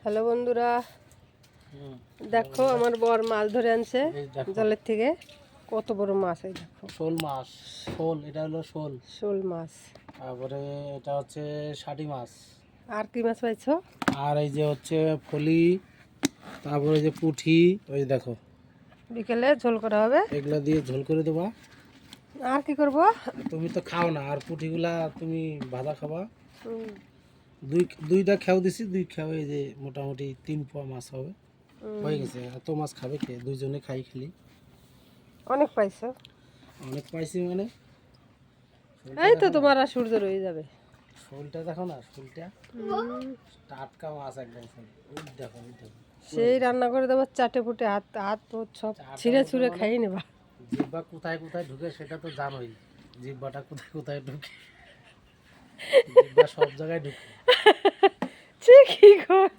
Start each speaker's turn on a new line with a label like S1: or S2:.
S1: Hello বন্ধুরা, দেখো আমার বর মাছ ধরে আনছে জলের থেকে। কত বড় মাছ! এই দেখো,
S2: শোল মাছ। শোল, এটা হলো শোল।
S1: শোল মাছ।
S2: তারপরে এটা হচ্ছে ষাটি মাছ।
S1: আর কি মাছ পাইছো?
S2: আর এই যে হচ্ছে ফলি, তারপরে যে পুঁঠি। ওই দেখো,
S1: বিকেলে ঝোল করা হবে।
S2: এগুলা দিয়ে ঝোল করে দেবা।
S1: আর কি করব?
S2: তুমি তো খাও না, আর পুঁঠিগুলা তুমি ভাজা খাবা।
S1: হুম,
S2: দুইটা খেয়াও দিছি, দুই খেয়াও। এই যে মোটামুটি 3 পোয়া মাছ হবে, হয়ে গেছে। এত মাছ খাবে কে? দুইজনে খাই খেলি।
S1: অনেক পাইছো।
S2: অনেক পাইছি মানে,
S1: এই তো তোমার আর সূর্য রয়ে যাবে।
S2: শোলটা দেখো না, শোলটা
S1: হুম,
S2: টাটকা মাছ একদম। ওই দেখো, ওই দেখো।
S1: সেই রান্না করে দেবো চাটে পুটে, হাত হাত তো সব ছিঁড়ে ছুঁড়ে খাইয়ে নেবা।
S2: জিহ্বা কোথায় কোথায় ঢুকে সেটা তো জানোই। জিহ্বাটা কোথায় কোথায় ঢুকে, জিহ্বা সব জায়গায় ঢুকে।
S1: ঠিকই কর।